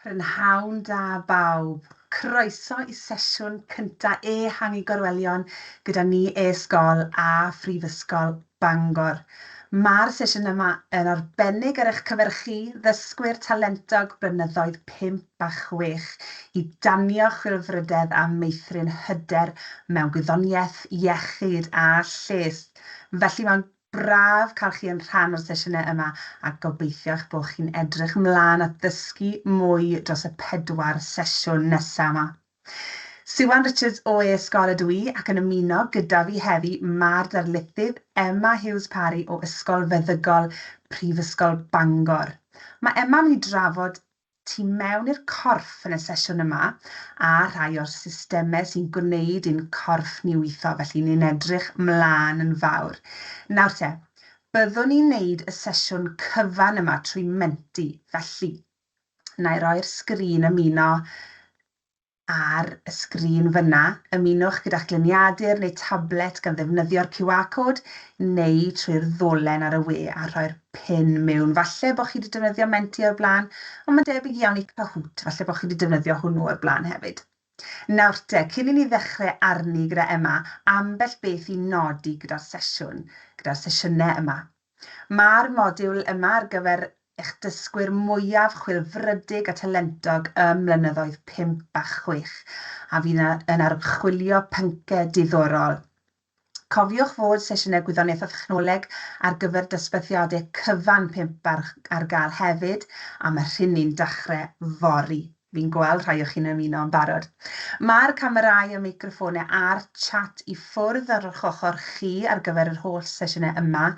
Prynhawn da bawb. Croeso i sesiwn cyntaf e-hangu Gorwelion gyda ni e-sgol a Prifysgol Bangor. Mae'r sesiwn yma yn arbennig ar eich cyfer chi, ddysgwyr talentog blynyddoedd 5 a 6, i danio chwilfrydedd a meithrin hyder mewn gwyddoniaeth, iechyd a lles. Felly mae'n braf cael chi yn rhan o'r sesiynau yma a gobeithio eich bod chi'n edrych ymlaen at ddysgu mwy dros y 4 sesiwn nesaf yma. Siwan Richards o e-sgol ydw i ac yn ymuno gyda fi heddi mae'r darlithydd Emma Hughes-Parry o Ysgol Feddygol Prifysgol Bangor. Mae Emma yn mynd i drafod tu mewn i'r corff yn y sesiwn yma a rhai o'r systemau sy'n gwneud i'n corff ni weithio, felly ni'n edrych mlaen yn fawr. Nawr te, byddwn ni'n wneud y sesiwn cyfan yma trwy menti, felly na i roi'r sgrin ymuno ar y sgrin fyna, ymunwch gyda'ch gliniadur neu tablet gan ddefnyddio'r QR code neu trwy'r ddolen ar y we a rhoi'r pin mewn. Falle bod chi wedi defnyddio menti o'r blaen, ond mae'n debyg iawn i Cahoot, falle bod chi wedi defnyddio hwnnw o'r blaen hefyd. Nawr te, cyn i ni ddechrau arni gyda Emma, ambell beth i nodi gyda'r sesiynau yma. Mae'r modiwl yma ar gyfer eich dysgwyr mwyaf chwilfrydig a talentog ym mlynyddoedd 5 a 6, a fi'n yn archwilio pyncau diddorol. Cofiwch fod sesiynau gwyddoniaeth a thechnoleg ar gyfer dosbarthiadau cyfan 5 ar gael hefyd, a mae rhywun dechrau fori. Fi'n gweld rhai o'ch chi'n ymuno yn barod. Mae'r camerâu a meicroffonnau a'r chat i ffwrdd ar eich ochr chi ar gyfer yr holl sesiynau yma,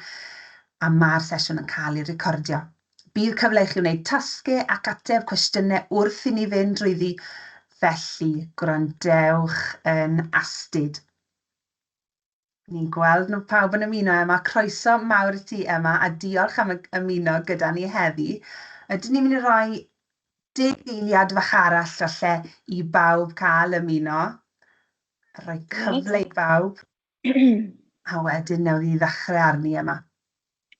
a mae'r sesiwn yn cael ei recordio. Bydd cyfle i chi wneud tasgau ac ateb cwestiynau wrth i ni fynd drwyddi, felly gwrandewch yn astyd. Ni'n gweld nhw pawb yn ymuno yma, croeso mawr i ti yma a diolch am ymuno gyda ni heddi. Ydyn ni'n mynd i roi 10 eiliad fach arall falle i bawb cael ymuno, rhoi cyfle i bawb, a wedyn newn ni ddechrau arni yma.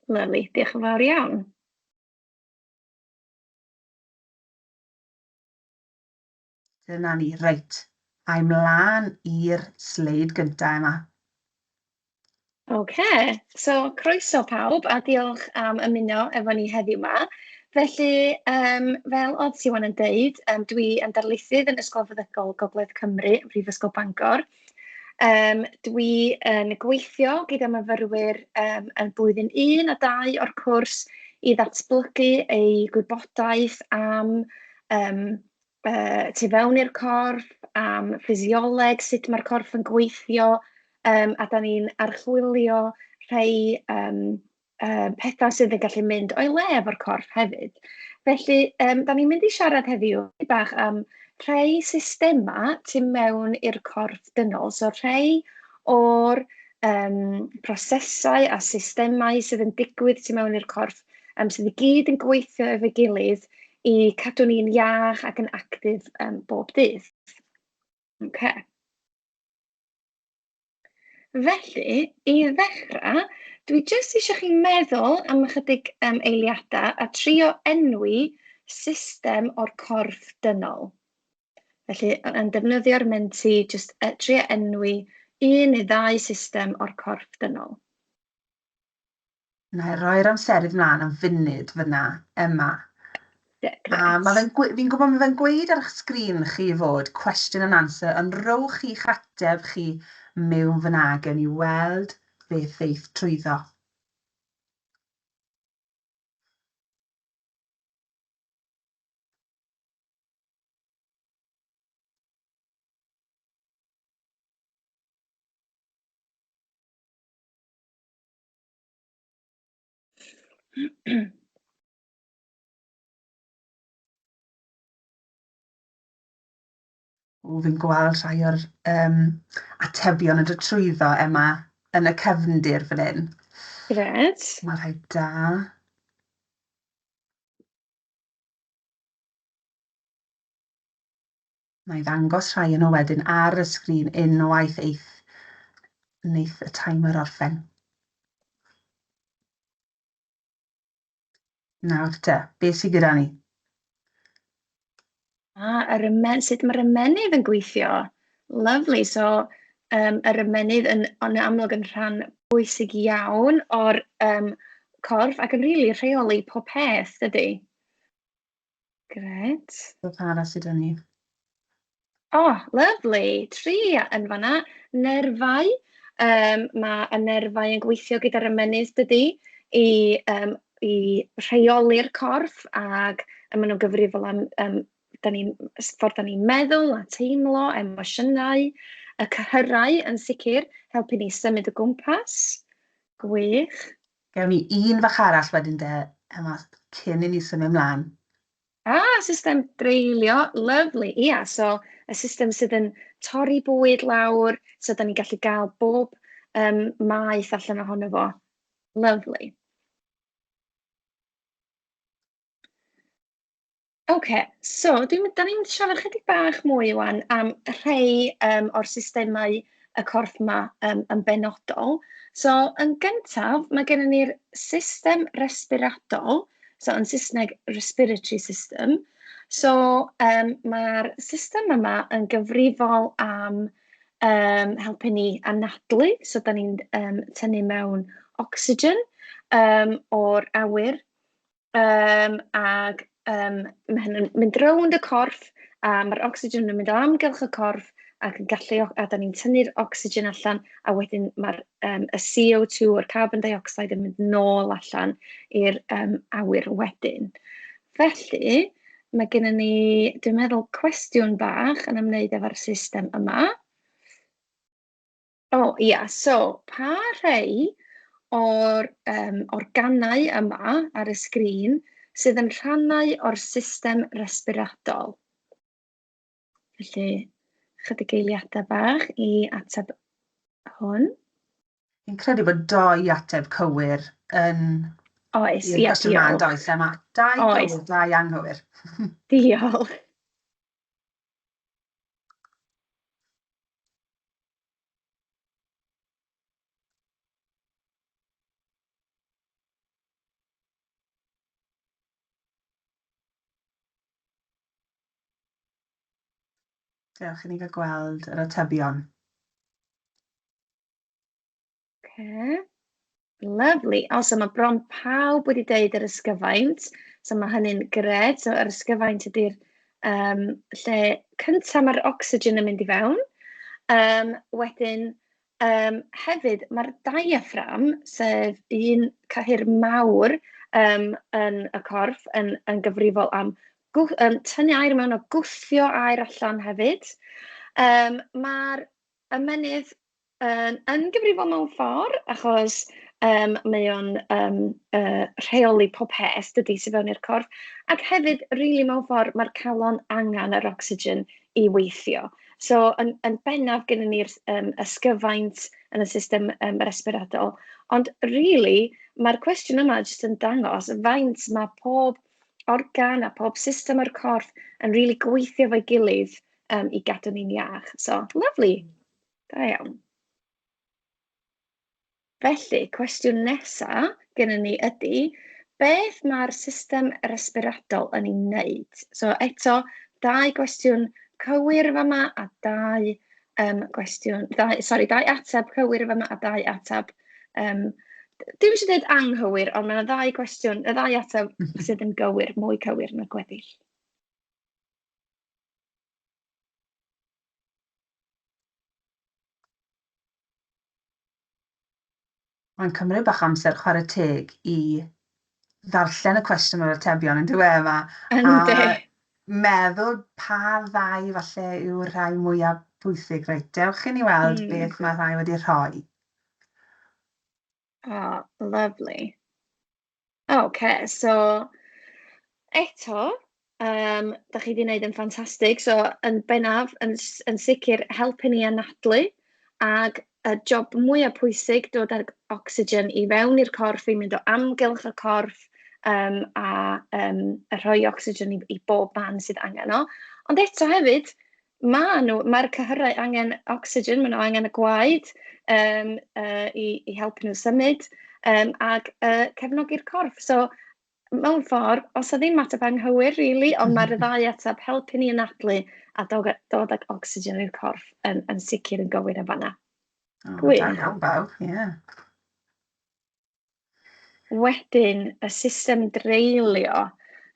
Lyfli, diolch yn fawr iawn. Dyna ni, reit. A'i mlaen i'r sleid gyntaf yma. So croeso pawb a diolch am ymuno efo ni heddiw yma. Felly, fel oedd Siwan yn deud, dwi yn darlithydd yn Ysgol Feddygol Gogledd Cymru, Prifysgol Bangor. Dwi yn gweithio gyda myfyrwyr yn blwyddyn 1 a 2 o'r cwrs i ddatblygu ei gwybodaeth am tu fewn i'r corff, am ffisioleg, sut mae'r corff yn gweithio, a da ni'n archwilio rhai pethau sydd yn gallu mynd o'i le efo'r corff hefyd. Felly, da ni'n mynd i siarad heddiw bach am rhai systemau tu mewn i'r corff dynol. So rhai o'r prosesau a systemau sydd yn digwydd tu mewn i'r corff sydd i gyd yn gweithio efo'i gilydd i cadw ni'n iach ac yn actif bob dydd. Felly, i ddechrau, dwi jyst eisiau chi meddwl am ychydig eiliadau a trio enwi system o'r corff dynol. Felly, yn defnyddio'r menti, jyst trio enwi 1 neu 2 system o'r corff dynol. Na i roi'r amserydd mlaen yn funud fyna, Emma. Fi'n gwybod mae fe'n gweud ar eich sgrin chi fod question and answer, yn rowch i'ch ateb chi mewn fyna gen i weld beth eith trwyddo. Fi'n gweld rhai o'r atebion yn dod trwyddo yma yn y cefndir fan hyn. Gret. Mae rhai da. Na i ddangos rhai yn o wedyn ar y sgrin unwaith wneith y timer orffen. Nawr te, beth sydd gyda ni? Sut mae'r ymennydd yn gweithio? Lovely. So, yr ymennydd yn amlwg yn rhan bwysig iawn o'r corff ac yn rili rheoli pob peth, dydy? Gret. Beth arall sydd ni? Lovely. 3 yn fan'na. Nerfau. Mae y nerfau yn gweithio gyda'r ymennydd, dydy, i rheoli'r corff ac maen nhw'n gyfrifol am ffordd da ni'n meddwl a teimlo, emosiynau, y cyhyrau yn sicr, helpu ni symud o gwmpas. Gwych. Gewn ni un fach arall wedyn de, Emma, cyn i ni symud ymlaen. System dreulio. Lovely. Ia, so y system sydd yn torri bwyd lawr, so da ni'n gallu gael bob maeth allan ohono fo. Lovely. So da ni'n siarad chydig bach mwy wan am rhai o'r systemau y corff yma yn benodol. So yn gyntaf, mae gennym ni'r system resbiratol, so yn Saesneg respiratory system. So mae'r system yma yn gyfrifol am helpu ni anadlu, so da ni'n tynnu mewn ocsigen o'r awyr ac mae hynny'n mynd rownd y corff a mae'r ocsigen yn mynd o amgylch y corff ac yn gallu, a da ni'n tynnu'r ocsigen allan a wedyn mae'r y CO2 o'r carbon dioxide yn mynd nôl allan i'r awyr wedyn. Felly, mae gennym ni, dwi'n meddwl, cwestiwn bach yn ymwneud efo'r system yma. So pa rhai o'r organau yma ar y sgrin sydd yn rhannau o'r system resbiratol? Felly, chydig eiliadau bach i ateb hwn. Fi'n credu bod 2 ateb cywir yn Oes, i'r cwestiwn yma, does, Emma? 2 cywir, 2 anghywir. Diolch. Dewch i ni gael gweld yr atebion. Lovely. So mae bron pawb wedi deud yr ysgyfaint. So mae hynny'n gred. So yr ysgyfaint ydy'r lle cyntaf mae'r ocsigen yn mynd i fewn. Wedyn, hefyd, mae'r diaphragm, sef un cyhyr mawr yn y corff, yn gyfrifol am tynnu air mewn o gwthio air allan hefyd. Mae'r ymennydd yn gyfrifol mewn ffordd, achos mae o'n rheoli pob peth dydy sydd fewn i'r corff, ac hefyd, rili mewn ffordd, mae'r calon angen yr ocsigen i weithio. So, yn bennaf gennym ni'r ysgyfaint yn y system resbiratol, ond rili, mae'r cwestiwn yma jyst yn dangos faint mae pob organ a pob system o'r corff yn rili gweithio fo'i gilydd i gadw ni'n iach. So, lovely. Da iawn. Felly, cwestiwn nesaf gennym ni ydy, beth mae'r system resbiratol yn ei wneud? So, eto, 2 gwestiwn cywir fyma a 2 ateb cywir fyma a 2 ateb. Dwi'n eisiau dweud anghywir, ond mae yna 2 gwestiwn, 2 ateb sydd yn gywir, mwy cywir yn y gweddill. Mae'n cymryd bach amser chwarae teg i ddarllen y cwestiwn o'r atebion yn dyw Emma. Yndi. A meddwl pa 2 falle yw'r rhai mwyaf bwysig. Reit, dewch i ni weld beth mae rhai wedi rhoi. Lovely. So eto, da chi wedi gwneud yn ffantastig. So yn bennaf, yn sicr helpu ni anadlu, ac y job mwyaf pwysig dod â'r ocsigen i fewn i'r corff, i mynd o amgylch y corff a rhoi ocsigen i bob man sydd angen o. Ond eto hefyd, mae'r cyhyrau angen ocsigen, maen nhw angen y gwaed i helpu nhw symud ac cefnogi'r corff. So mewn ffordd, os o ddim ateb anghywir, really, ond mae'r ddau ateb helpu ni anadlu a dod ag ocsigen i'r corff yn sicr yn gywir yn fanna. Da Gwych. iawn bawb, ie. Wedyn, y system dreulio.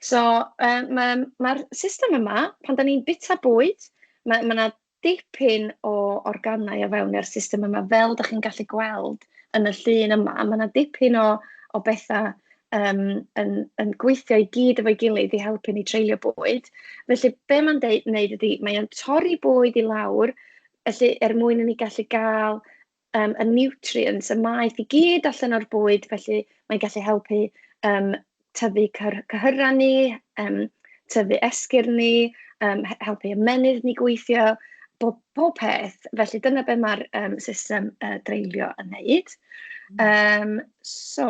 So, mae'r system yma, pan da ni'n bita bwyd, mae yna dipyn o organau o fewn i'r system yma, fel da chi'n gallu gweld yn y llun yma. Mae yna dipyn o bethau yn gweithio i gyd efo'i gilydd i helpu ni treulio bwyd. Felly, be mae'n wneud ydy, mae'n torri bwyd i lawr, felly mwyn i ni gallu gael y nutrients, y maeth i gyd allan o'r bwyd, felly mae'n gallu helpu tyfu cyhyra ni, tyfu esgyrn ni, helpu ymenydd ni gweithio, bob peth. Felly dyna be mae'r system dreulio yn wneud. So,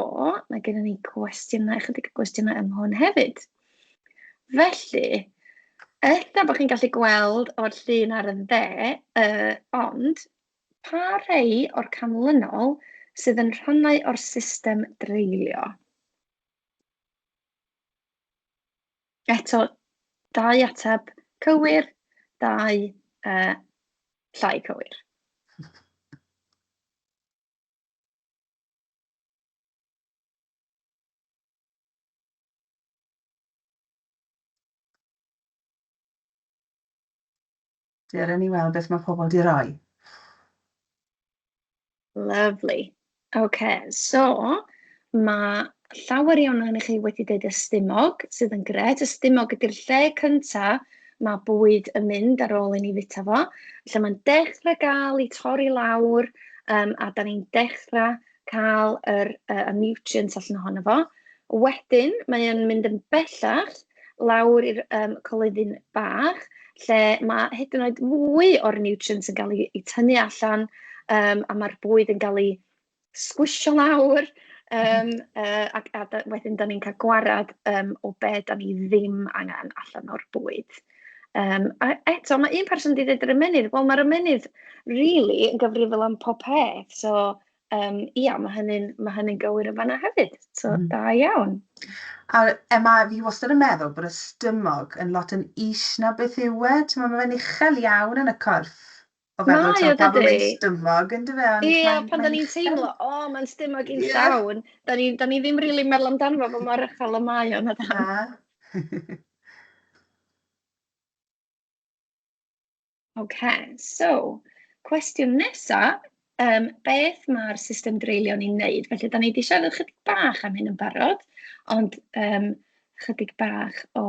mae gennym ni gwestiynau, chydig o gwestiynau ym hwn hefyd. Felly, ella bod chi'n gallu gweld o'r llun ar y dde, ond pa rhai o'r canlynol sydd yn rhannau o'r system dreulio? Eto, 2 ateb cywir, 2 llai cywir. Dere ni weld beth mae pobl di roi. Lovely. OK, so mae llawer iawn o'n chi wedi dweud ystumog, sydd yn gred. Ystumog ydy'r lle cyntaf mae bwyd yn mynd ar ôl i ni fita fo. Felly mae'n dechrau gael i torri lawr a da ni'n dechrau cael y nutrients allan ohono fo. Wedyn, mae'n mynd yn bellach lawr i'r colyddyn bach, lle mae hyd yn oed fwy o'r nutrients yn cael eu tynnu allan a mae'r bwyd yn cael ei sgwisio lawr a wedyn da ni'n cael gwarad o be da ni ddim angen allan o'r bwyd. A eto, mae un person wedi dweud yr ymenydd, wel mae'r ymenydd really yn gyfrifol am pob peth, so ia, mae hynny'n gywir yn fanna hefyd, so da iawn. A Emma, fi wastad yn meddwl bod y stymog yn lot yn is na beth yw e. Mae'n uchel iawn yn y corff. O feddwl taw pobl mewn stymog, yn dy fe? Ie, pan da ni'n teimlo, mae'n stymog i'n llawn, da ni ddim really meddwl amdano fo, bod mor uchel y mae o na dan. OK, so, cwestiwn nesaf, beth mae'r system dreulio'n ei wneud? Felly, da ni wedi siarad chydig bach am hyn yn barod, ond chydig bach o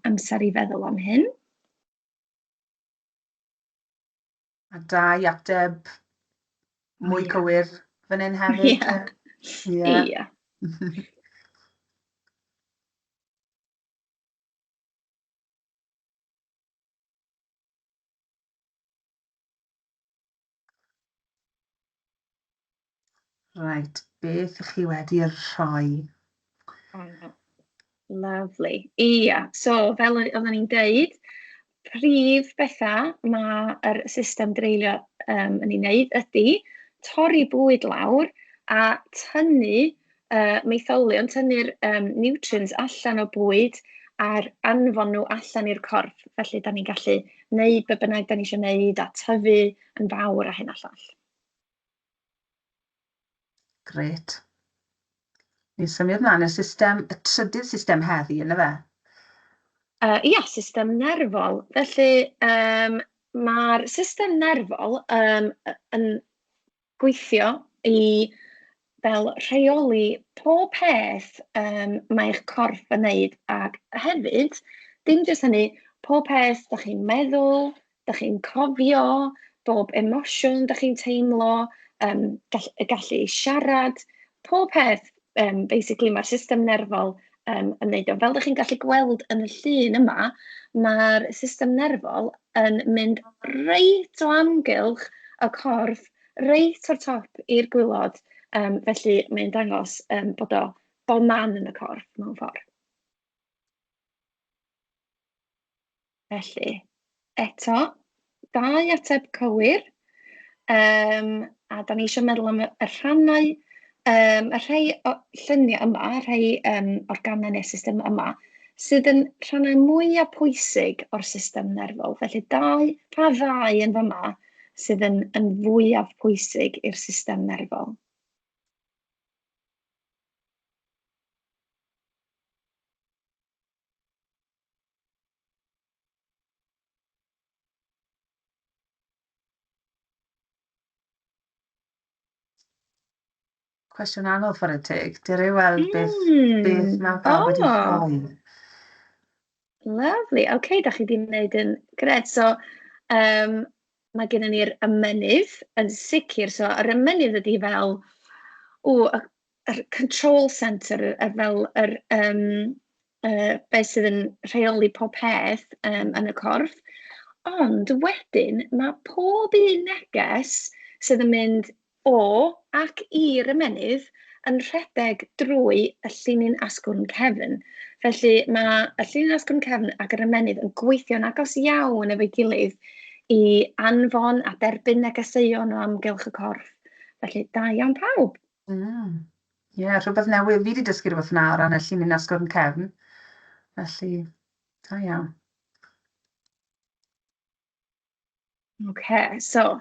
amser i feddwl am hyn. A 2 ateb mwy cywir fan hyn hefyd. Ie. Right, beth ych chi wedi rhoi? Lovely. Ie, so fel oedden ni'n deud, prif bethau mae'r system dreulio yn ei wneud ydy torri bwyd lawr a tynnu meitholion, tynnu'r nutrients allan o bwyd a'r anfon nhw allan i'r corff. Felly, da ni'n gallu wneud be bynnag da ni eisiau wneud a tyfu yn fawr a hyn a llall. Gret. Ni'n symud mlaen y trydydd system heddi, yna fe? Ia, system nerfol. Felly, mae'r system nerfol yn gweithio i fel rheoli pob peth mae'ch corff yn wneud. Ac hefyd, dim jyst hynny, pob peth da chi'n meddwl, da chi'n cofio, bob emosiwn da chi'n teimlo, gallu siarad, pob peth, basically mae'r system nerfol yn wneud o. Fel da chi'n gallu gweld yn y llun yma, mae'r system nerfol yn mynd reit o amgylch y corff, reit o'r top i'r gwylod. Felly mae'n dangos bod o bob man yn y corff mewn ffordd. Felly, eto, 2 ateb cywir. A da ni eisiau meddwl am y rhannau y rhai lluniau yma, rhai organau neu system yma, sydd yn rhannau mwyaf pwysig o'r system nerfol. Felly pa ddau yn fyma sydd yn fwyaf pwysig i'r system nerfol? Cwestiwn anodd ffordd y teg. Dwi'n ei weld beth mae pawb wedi rhoi. Lovely. OK, da chi wedi gwneud yn gred. So, mae gennym ni'r ymennydd yn sicr. So, yr ymennydd ydy fel, yr control centre, fel beth sydd yn rheoli pob peth yn y corff. Ond wedyn, mae pob un neges sydd yn mynd o ac i'r ymennydd yn rhedeg drwy y llinyn asgwrn cefn. Felly mae y llinyn asgwrn cefn ac yr ymennydd yn gweithio'n agos iawn efo'i gilydd i anfon a derbyn negeseuon o amgylch y corff. Felly, da iawn pawb. Rhywbeth newydd. Fi wedi dysgu rhywbeth yna o ran y llinyn asgwrn cefn. Felly, da iawn. OK, so,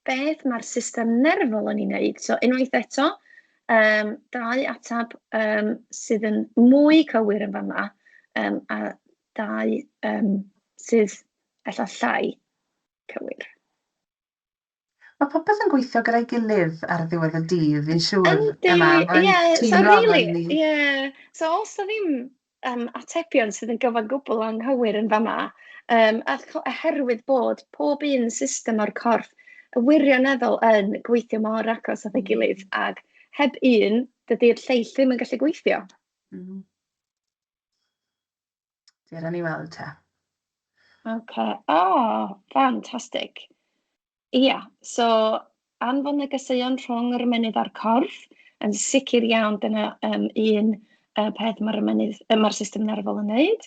beth mae'r system nerfol yn ei wneud? So, unwaith eto, dau atab sydd yn mwy cywir yn fyma, a dau sydd ella llai cywir. Mae popeth yn gweithio gyda'i gilydd ar ddiwedd y dydd, fi'n siŵr yma. So, os da ddim atebion sydd yn gyfan gwbl anghywir yn fyma, oherwydd bod pob un system o'r corff y wirioneddol yn gweithio mor agos at ei gilydd, ac heb un, dydy'r lleill ddim yn gallu gweithio. Dwi'n rhaid ni weld te. OK, ffantastig. So anfon negeseuon rhwng yr ymennydd a'r corff, yn sicr iawn dyna un peth mae'r system nerfol yn wneud,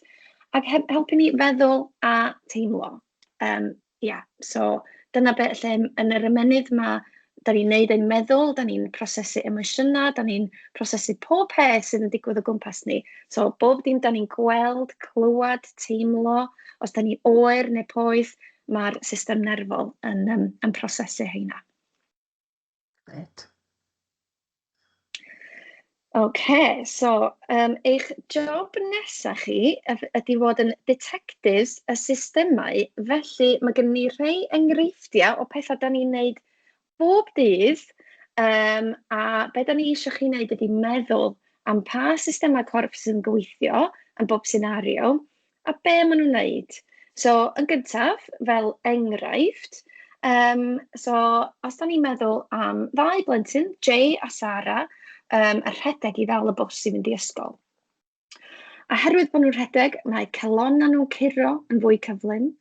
ac helpu ni feddwl a teimlo. So dyna beth lle yn yr ymennydd da ni'n neud ein meddwl, da ni'n prosesu emosiynau, da ni'n prosesu pob peth sydd yn digwydd o gwmpas ni. So bob dim da ni'n gweld, clywed, teimlo, os da ni'n oer neu poeth, mae'r system nerfol yn prosesu heina. Gret. OK, so eich job nesaf chi ydy fod yn detectives y systemau, felly mae gen ni rhai enghreifftiau o pethau da ni'n neud bob dydd, a beth da ni eisiau chi wneud ydy meddwl am pa systemau corff sy'n gweithio yn bob senario, a be maen nhw'n wneud. So, yn gyntaf, fel enghraifft, so os da ni'n meddwl am ddau blentyn, Jay a Sarah, a rhedeg i ddal y bws i fynd i ysgol. A herwydd bod nhw'n rhedeg, mae calonna nhw'n curo yn fwy cyflym,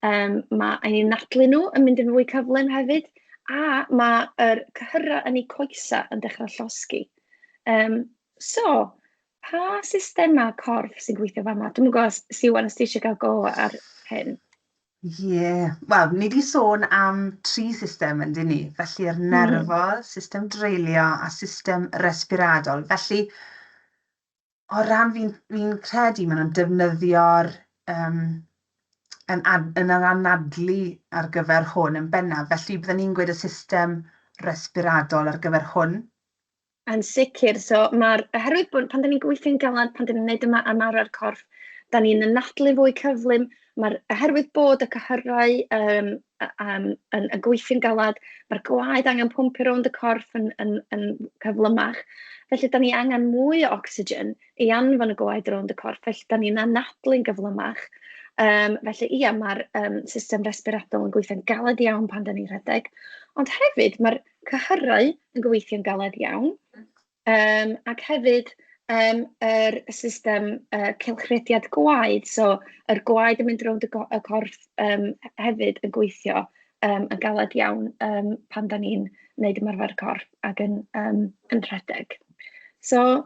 mae ein nadlu nhw yn mynd yn fwy cyflym hefyd, a mae'r cyhyrra yn eu coesa yn dechrau llosgi. So, pa systemau corff sy'n gweithio fama? Dwi'n gwybod, Siwan, os ti eisiau cael go ar hyn? Wel, ni wedi sôn am 3 system yn dyn ni. Felly'r nerfol, system dreulio a system respiradol. Felly, o ran fi'n credu maen nhw'n defnyddio'r yn yr anadlu ar gyfer hwn yn bennaf. Felly, byddwn ni'n gweud y system respiradol ar gyfer hwn. Yn sicr. So, oherwydd bod pan da ni'n gweithio'n galad, pan da ni'n gwneud ymarfer corff, da ni'n anadlu fwy cyflym. Oherwydd bod y cyhyrau yn gweithio'n galad, mae'r gwaed angen pwmpio rownd y corff yn cyflymach. Felly, da ni angen mwy o ocsigen i anfon y gwaed rownd y corff. Felly, da ni'n anadlu'n gyflymach. Felly, mae'r system respiradol yn gweithio'n galed iawn pan da ni'n rhedeg. Ond hefyd, mae'r cyhyrau yn gweithio'n galed iawn. Ac hefyd, yr system cylchrediad gwaed, so yr gwaed yn mynd rownd y corff hefyd yn gweithio yn galed iawn pan da ni'n gwneud ymarfer corff ac yn rhedeg. So,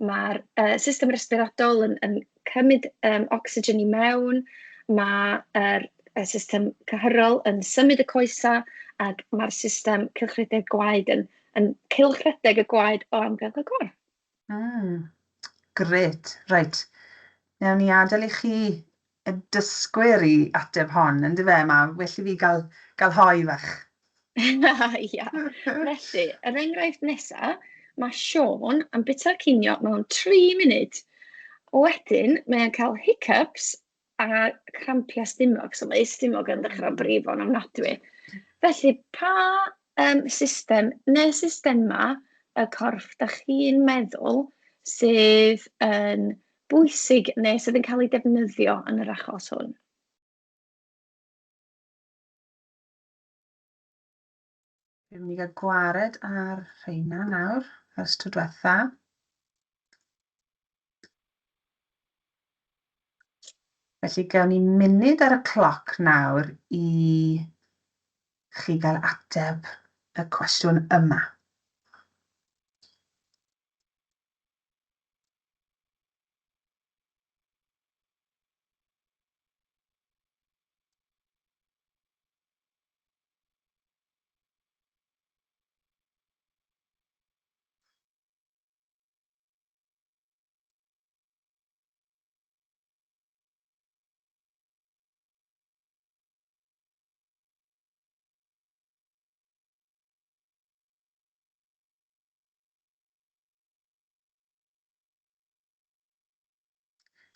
mae'r system respiradol yn cymryd ocsigen i mewn, mae'r system cyhyrol yn symud y coesa ac mae'r system cylchredeg gwaed yn cylchredeg y gwaed o amgylch y corff. Grêt, reit. Nawn ni adael i chi y dysgwyr i ateb hon, yn dyfe, ma? Well i fi gael hoi fach. Ia, felly, yr enghraifft nesaf, mae Siôn yn bita cinio mewn 3 munud. Wedyn, mae'n cael hiccups a crampiau stumog. So mae stumog yn dechrau brifo yn ofnadwy. Felly, pa system neu systema y corff da chi'n meddwl sydd yn bwysig neu sydd yn cael ei defnyddio yn yr achos hwn? Fi'n mynd i gael gwared ar rheina nawr, ers tro diwetha. Felly gawn ni munud ar y cloc nawr i chi gael ateb y cwestiwn yma.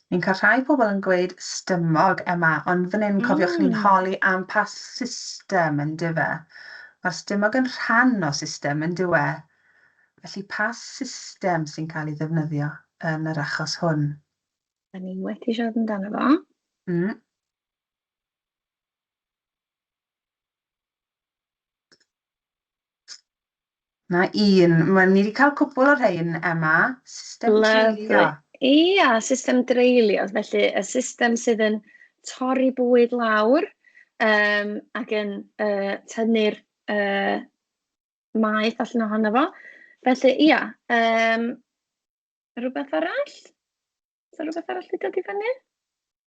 Ni'n cael rhai pobl yn gweud stymog yma, ond fan hyn cofiwch ni'n holi am pa system yn dyfe. Mae'r stymog yn rhan o system yn dywe. Felly pa system sy'n cael ei ddefnyddio yn yr achos hwn? Da ni wedi siarad amdano fo. Na un. Ni wedi cael cwpl o'r rhain yma. System treulio. Ia, system dreulio. Felly, y system sydd yn torri bwyd lawr ac yn tynnu'r maeth allan ohono fo. Felly, ia, rhywbeth arall? Is rhywbeth arall i dod i fyny?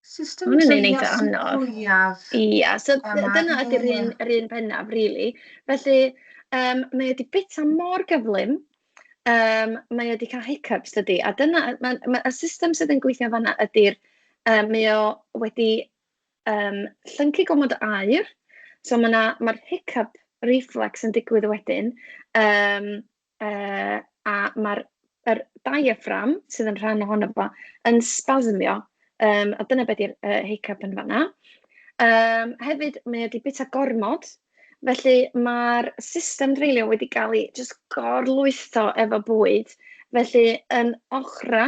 System treulio sy'n fwyaf. Ia, so dyna ydy'r un pennaf, really. Felly, mae wedi bita mor gyflym, mae wedi cael hiccups dydy, a dyna, y system sydd yn gweithio fanna ydy'r, mae o wedi llyncu gomod o aer, so mae'r hiccup reflex yn digwydd wedyn, a mae'r diaphragm sydd yn rhan ohono fo yn spasmio, a dyna beth yw'r hiccup yn fanna. Hefyd, mae wedi bita gormod, felly mae'r system dreulio wedi cael ei just gorlwytho efo bwyd. Felly, yn ochra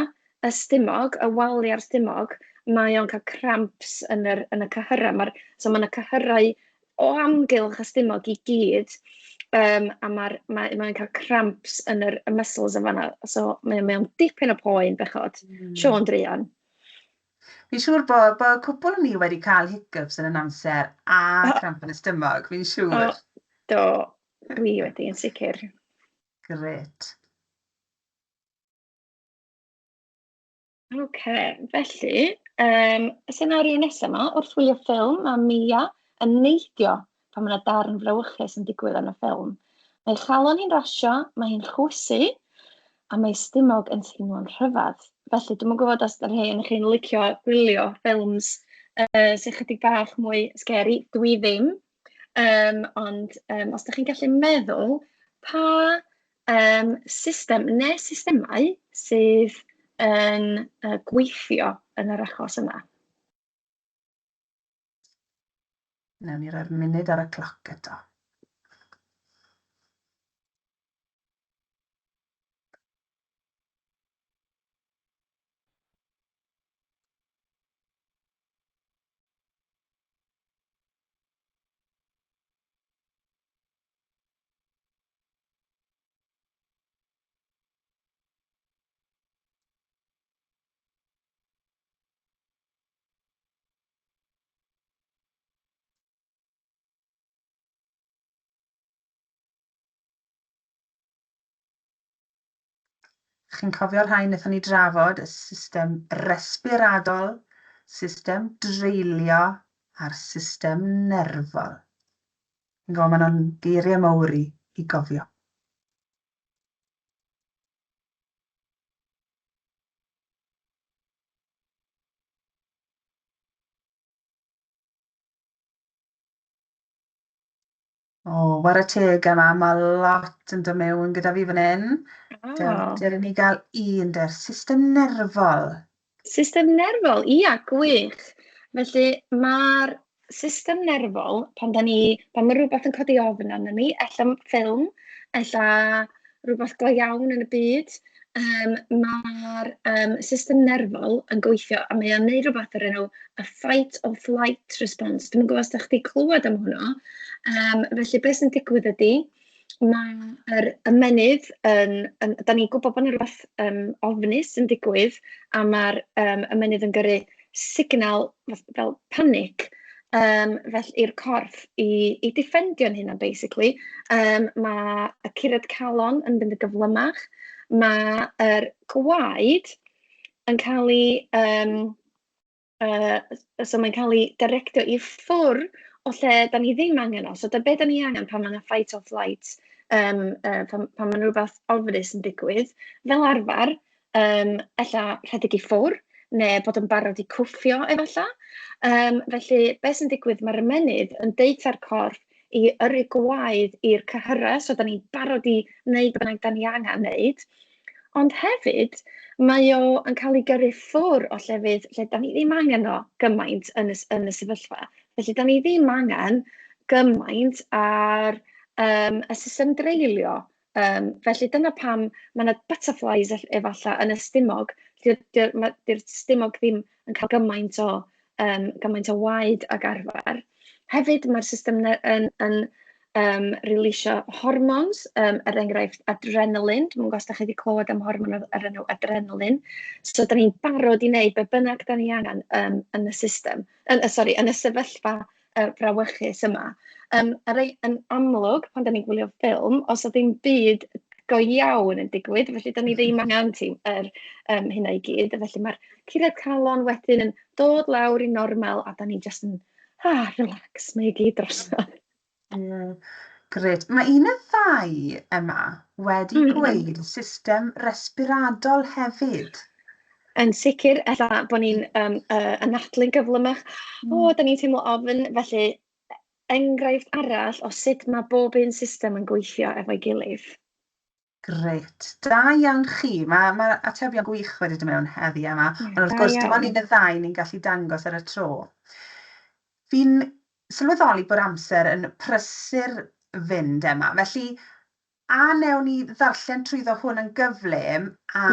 y stumog, y walia'r stumog, mae o'n cael cramps yn y cyhyrau. So mae yna cyhyrau o amgylch y stumog i gyd, a mae'n cael cramps yn y muscles yn fanna. So mae'n dipyn o poen bechod. Siôn Drian. Fi'n siŵr bod cwpl ni wedi cael hiccups yn amser a cramp yn y stymog, fi'n siŵr. Do, dwi wedi, yn sicr. Grêt. Felly, y senario nesaf yma, wrth wylio ffilm, mae Mia yn neidio pan mae yna darn frawychus yn digwydd yn y ffilm. Mae chalon hi'n rasio, mae hi'n chwysu, a mae stumog yn teimlo'n rhyfedd. Felly, dwi'n gwybod os ydych chi'n licio gwylio ffilms sy'n chydig bach mwy scary. Dwi ddim. Ond os ydych chi'n gallu meddwl pa system neu systemau sydd yn gweithio yn yr achos yma. Nawn ni roi'r munud ar y cloc eto. Chi'n cofio'r rhain wnaethon ni drafod, y system respiradol, system dreulio a'r system nerfol. Fi'n gwybod maen nhw'n geiriau mawr i gofio. O, war y teg yma, mae lot yn dod mewn gyda fi fan hyn. Oh. Dylwn ni gael un der system nerfol. System nerfol, ia, gwych. Felly mae'r system nerfol, pan mae rhywbeth yn codi ofn arno ni, ella ffilm, ella rhywbeth go iawn yn y byd, mae'r system nerfol yn gweithio, a mae o'n neud rhywbeth ar enw a fight or flight response. Dwi'n gwybod os ydych chi clywed am hwnna. Felly beth sy'n digwydd ydy, mae'r ymennydd da ni'n gwybod bod yna rhywbeth ofnus yn digwydd, a mae'r ymennydd yn gyrru signal fel panic i'r corff i diffendio'n hynna, basically. Mae y cured calon yn mynd y gyflymach, mae'r gwaed yn cael so mae'n cael ei directio i ffwr o lle da ni ddim angen o. So be da ni angen pan mae'n fight or flight, pan mae'n rhywbeth ofnus yn digwydd, fel arfer, ella rhedeg i ffwr, neu bod yn barod i cwffio efallai. Felly, beth sy'n digwydd, mae'r ymennydd yn deitha'r corff i yrru gwaed i'r cyhyrau, so da ni'n barod i wneud bynnag da ni angen wneud. Ond hefyd, mae o yn cael ei gyrru ffwr o llefydd lle da ni ddim angen o gymaint yn y sefyllfa. Felly, da ni ddim angen gymaint ar y system dreulio. Felly, dyna pam mae yna butterflies efallai yn y stumog. Di'r stumog ddim yn cael gymaint o waed ag arfer. Hefyd, mae'r system yn rilisio hormons, enghraifft adrenalin. Dwi'n gwybod os da chi wedi clywed am hormon ar enw adrenalin. So, da ni'n barod i wneud be bynnag da ni angen yn y system, yn y sefyllfa frawychus yma. Yn amlwg, pan da ni'n gwylio ffilm, os o ddim byd go iawn yn digwydd, felly da ni ddim angen hynna i gyd. Felly mae'r cured calon wedyn yn dod lawr i normal, a da ni jyst yn, relax, mae i gyd drosodd. Gret. Mae un y ddau yma wedi gweud system respiradol hefyd. Yn sicr, ella bod ni'n anadlu'n gyflymach. Da ni'n teimlo ofn, felly enghraifft arall o sut mae bob un system yn gweithio efo'i gilydd. Gret. Da iawn chi. Mae atebion gwych wedi dod mewn heddi yma. Ond wrth gwrs, dim ond un y ddau ni'n gallu dangos ar y tro. Fi'n sylweddoli bod amser yn prysur fynd yma. Felly, a newn ni ddarllen trwyddo hwn yn gyflym a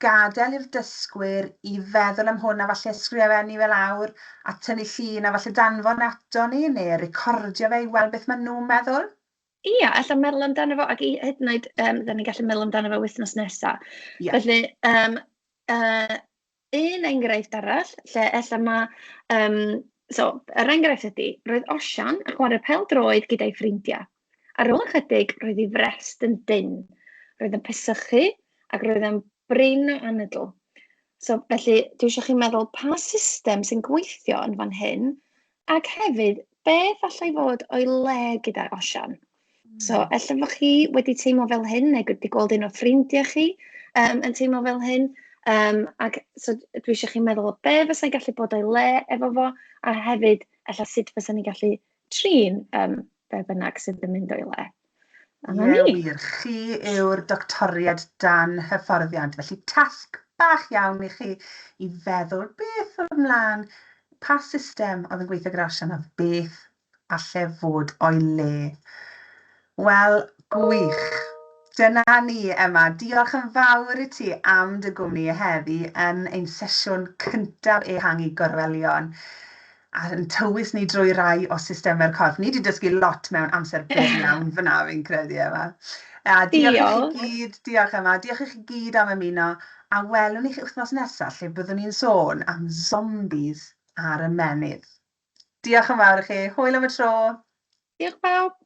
gadael i'r dysgwyr i feddwl am hwn a falle ysgrifennu fel awr a tynnu llun a falle danfon ato ni neu recordio fe i weld beth maen nhw'n meddwl. Ia, ella meddwl amdano fo, ac i hyd yn oed, da ni'n gallu meddwl amdano fo wythnos nesaf. Felly, un enghraifft arall, lle ella mae... yr enghraifft ydy, roedd Osian yn chwarae pêl-droed gyda'i ffrindiau. Ar ôl ychydig, roedd ei frest yn dyn. Roedd yn pesychu ac roedd yn brin o anadl. So, felly, dwi eisiau chi meddwl pa system sy'n gweithio yn fan hyn, ac hefyd, beth allai fod o'i le gyda Osian. So, ella fod chi wedi teimlo fel hyn, neu wedi gweld un o ffrindiau chi yn teimlo fel hyn. So, dwi eisiau chi meddwl be fysa'n gallu bod o'i le efo fo, a hefyd, ella sut fysa'n ni gallu trin be bynnag sydd yn mynd o'i le. Wir, chi yw'r doctoriad dan hyfforddiant, felly tasg bach iawn i chi i feddwl beth o'r ymlaen, pa system oedd yn gweithio gyda Osian a beth allai fod o'i le. Wel, gwych. Dyna ni, Emma. Diolch yn fawr i ti am dy gwmni heddi yn ein sesiwn cyntaf e-hangu Gorwelion. A yn tywys ni drwy rai o systemau'r corff. Ni wedi dysgu lot mewn amser byr iawn fyna, fi'n credu, Emma. Diolch i chi gyd, diolch Emma, diolch i chi gyd am ymuno. A welwn ni chi wythnos nesaf lle byddwn ni'n sôn am zombies ar y menydd. Diolch yn fawr i chi. Hwyl am y tro. Diolch bawb.